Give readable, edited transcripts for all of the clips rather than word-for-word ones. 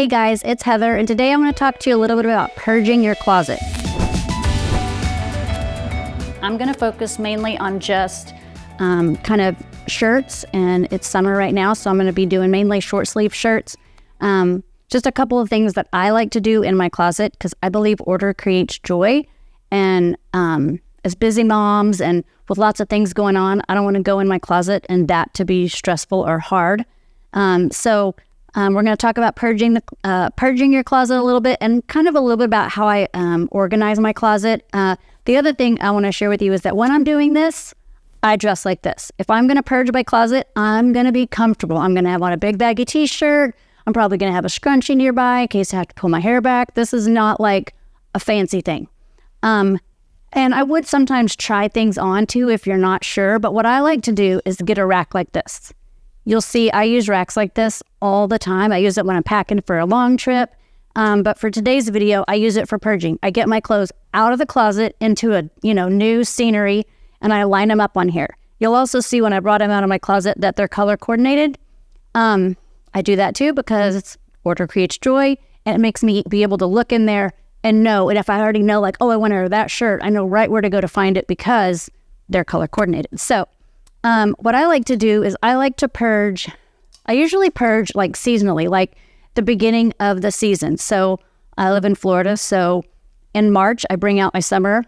Hey guys, it's Heather, and today I'm going to talk to you a little bit about purging your closet. I'm going to focus mainly on just kind of shirts, and it's summer right now, so I'm going to be doing mainly short sleeve shirts. Just a couple of things that I like to do in my closet because I believe order creates joy, and as busy moms and with lots of things going on, I don't want to go in my closet and that to be stressful or hard. So we're going to talk about purging your closet a little bit, and kind of a little bit about how I organize my closet. The other thing I want to share with you is that when I'm doing this, I dress like this. If I'm going to purge my closet, I'm going to be comfortable. I'm going to have on a big baggy t-shirt. I'm probably going to have a scrunchie nearby in case I have to pull my hair back. This is not like a fancy thing. And I would sometimes try things on too if you're not sure, but what I like to do is get a rack like this. You'll see I use racks like this all the time. I use it when I'm packing for a long trip. But for today's video, I use it for purging. I get my clothes out of the closet into a new scenery, and I line them up on here. You'll also see when I brought them out of my closet that they're color coordinated. I do that too because order creates joy, and it makes me be able to look in there and know. And if I already know, like, oh, I want to wear that shirt, I know right where to go to find it because they're color coordinated. So what I like to do is I like to purge. I usually purge like seasonally, like the beginning of the season. So I live in Florida. So in March, I bring out my summer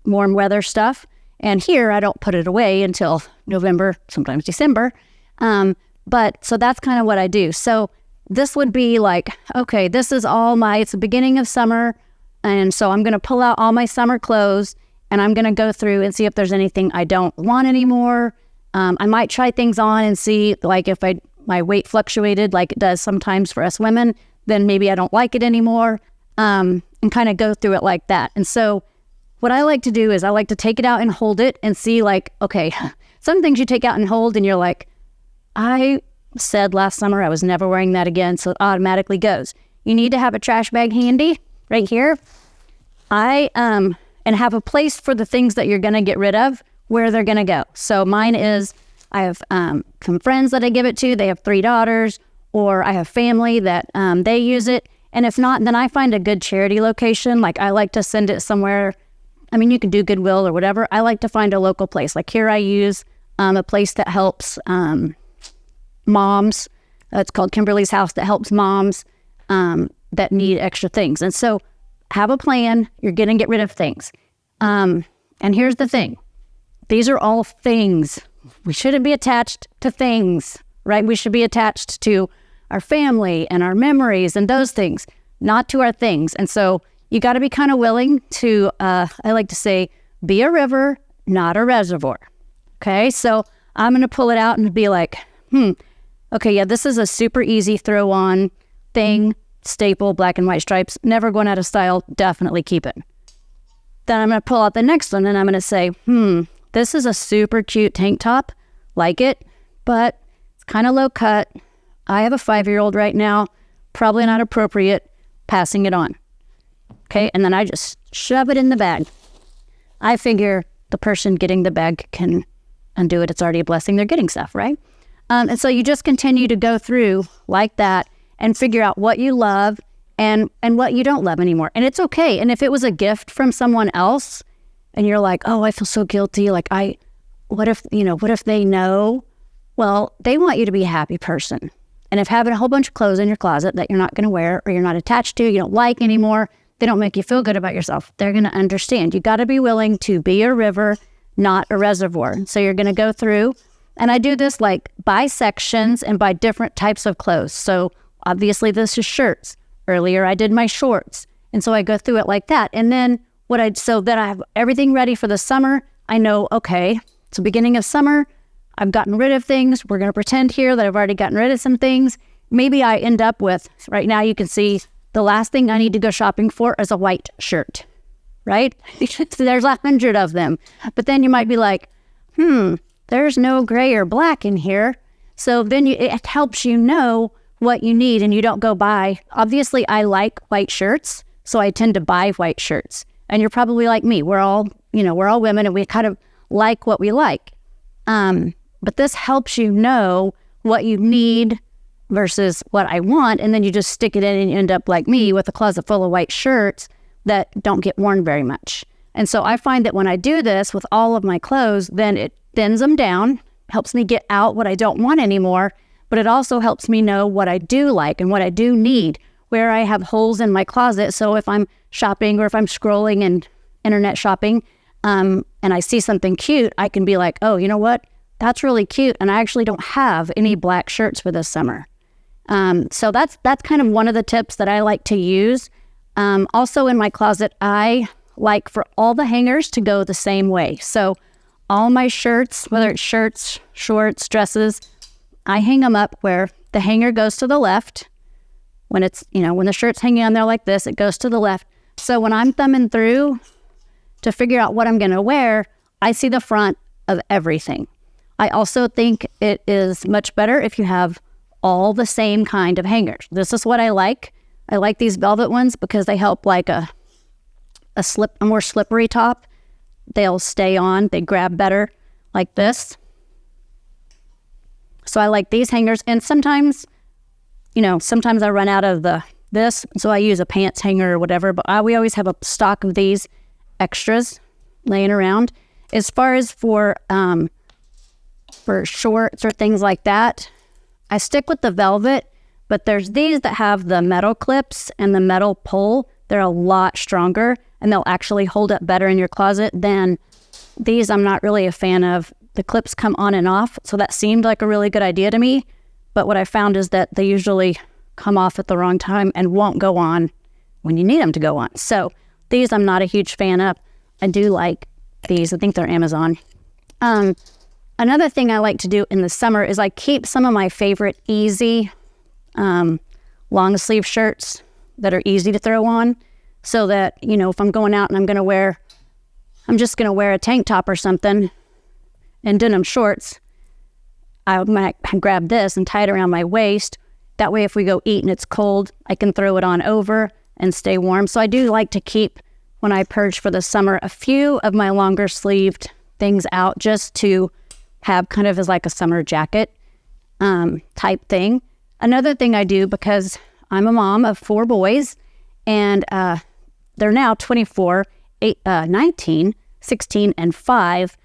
warm weather stuff. And here I don't put it away until November, sometimes December. But so that's kind of what I do. So this would be like, okay, it's the beginning of summer. And so I'm going to pull out all my summer clothes and I'm going to go through and see if there's anything I don't want anymore. I might try things on and see, like, if my weight fluctuated like it does sometimes for us women, then maybe I don't like it anymore, and kind of go through it like that. And so what I like to do is I like to take it out and hold it and see, like, okay, some things you take out and hold and you're like, I said last summer I was never wearing that again, so it automatically goes. You need to have a trash bag handy right here. And have a place for the things that you're going to get rid of, where they're going to go. So mine is, I have some friends that I give it to. They have 3 daughters, or I have family that they use it. And if not, then I find a good charity location. Like, I like to send it somewhere. I mean, you can do Goodwill or whatever. I like to find a local place. Like here I use a place that helps moms. It's called Kimberly's House, that helps moms that need extra things. And so have a plan. You're going to get rid of things. And here's the thing. These are all things. We shouldn't be attached to things, right? We should be attached to our family and our memories and those things, not to our things. And so you got to be kind of willing to, I like to say, be a river, not a reservoir. Okay, so I'm going to pull it out and be like, okay, yeah, this is a super easy throw on thing, staple, black and white stripes, never going out of style, definitely keep it. Then I'm going to pull out the next one and I'm going to say, this is a super cute tank top, like it, but it's kind of low cut. I have a 5-year-old right now, probably not appropriate, passing it on. Okay, and then I just shove it in the bag. I figure the person getting the bag can undo it. It's already a blessing. They're getting stuff, right? And so you just continue to go through like that and figure out what you love and what you don't love anymore. And it's okay. And if it was a gift from someone else and you're like, oh, I feel so guilty. Like, what if they know? Well, they want you to be a happy person. And if having a whole bunch of clothes in your closet that you're not going to wear or you're not attached to, you don't like anymore, they don't make you feel good about yourself, they're going to understand. You got to be willing to be a river, not a reservoir. So you're going to go through, and I do this like by sections and by different types of clothes. So obviously this is shirts. Earlier I did my shorts. And so I go through it like that. And then so that I have everything ready for the summer, I know, okay, it's the beginning of summer. I've gotten rid of things. We're going to pretend here that I've already gotten rid of some things. Maybe I end up with, right now you can see the last thing I need to go shopping for is a white shirt, right? There's 100 of them. But then you might be like, there's no gray or black in here. So then it helps you know what you need and you don't go buy. Obviously, I like white shirts, so I tend to buy white shirts. And you're probably like me. We're all women and we kind of like what we like. But this helps you know what you need versus what I want. And then you just stick it in and you end up like me with a closet full of white shirts that don't get worn very much. And so I find that when I do this with all of my clothes, then it thins them down, helps me get out what I don't want anymore, but it also helps me know what I do like and what I do need, where I have holes in my closet. So if I'm shopping or if I'm scrolling and internet shopping, and I see something cute, I can be like, oh, you know what? That's really cute. And I actually don't have any black shirts for this summer. So that's kind of one of the tips that I like to use. Also in my closet, I like for all the hangers to go the same way. So all my shirts, whether it's shirts, shorts, dresses, I hang them up where the hanger goes to the left. When it's, when the shirt's hanging on there like this, it goes to the left. So when I'm thumbing through to figure out what I'm going to wear, I see the front of everything. I also think it is much better if you have all the same kind of hangers. This is what I like. I like these velvet ones because they help like a more slippery top. They'll stay on, they grab better like this. So I like these hangers. And sometimes, sometimes I run out of this, so I use a pants hanger or whatever, but we always have a stock of these extras laying around. As far as for shorts or things like that, I stick with the velvet, but there's these that have the metal clips and the metal pull. They're a lot stronger and they'll actually hold up better in your closet than these. I'm not really a fan of. The clips come on and off, so that seemed like a really good idea to me, but what I found is that they usually come off at the wrong time and won't go on when you need them to go on. So these I'm not a huge fan of. I do like these. I think they're Amazon. Another thing I like to do in the summer is I keep some of my favorite easy long sleeve shirts that are easy to throw on, so that, if I'm going out and I'm just going to wear a tank top or something and denim shorts, I might grab this and tie it around my waist. That way, if we go eat and it's cold, I can throw it on over and stay warm. So I do like to keep, when I purge for the summer, a few of my longer sleeved things out just to have kind of as like a summer jacket type thing. Another thing I do, because I'm a mom of 4 boys, and they're now 24, 19, 16, and 5.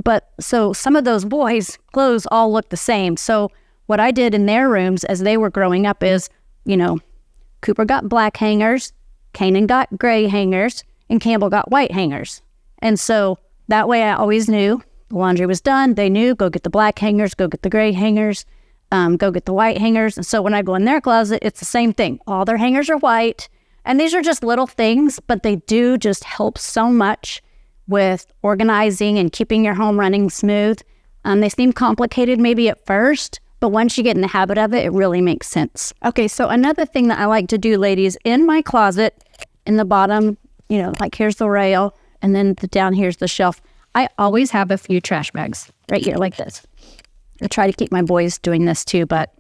But so some of those boys' clothes all look the same. So what I did in their rooms as they were growing up is, Cooper got black hangers, Kanan got gray hangers, and Campbell got white hangers. And so that way I always knew the laundry was done. They knew, go get the black hangers, go get the gray hangers, go get the white hangers. And so when I go in their closet, it's the same thing. All their hangers are white. And these are just little things, but they do just help so much with organizing and keeping your home running smooth. They seem complicated maybe at first, but once you get in the habit of it, it really makes sense. Okay, so another thing that I like to do, ladies, in my closet, in the bottom, like here's the rail, and then down here's the shelf. I always have a few trash bags right here like this. I try to keep my boys doing this too, but,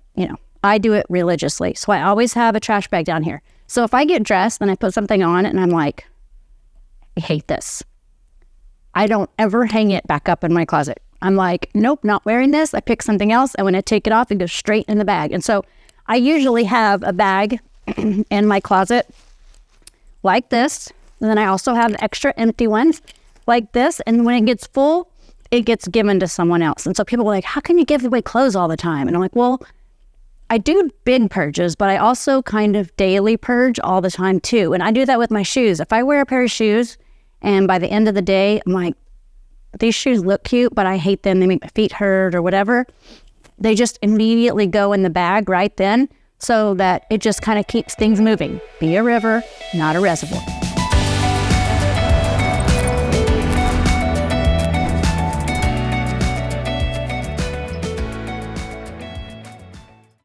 I do it religiously. So I always have a trash bag down here. So if I get dressed and I put something on and I'm like, I hate this, I don't ever hang it back up in my closet. I'm like, nope, not wearing this. I pick something else, and when I take it off, it goes straight in the bag. And so I usually have a bag in my closet like this. And then I also have extra empty ones like this. And when it gets full, it gets given to someone else. And so people are like, how can you give away clothes all the time? And I'm like, well, I do big purges, but I also kind of daily purge all the time too. And I do that with my shoes. If I wear a pair of shoes and by the end of the day, I'm like, these shoes look cute, but I hate them. They make my feet hurt or whatever. They just immediately go in the bag right then, so that it just kind of keeps things moving. Be a river, not a reservoir.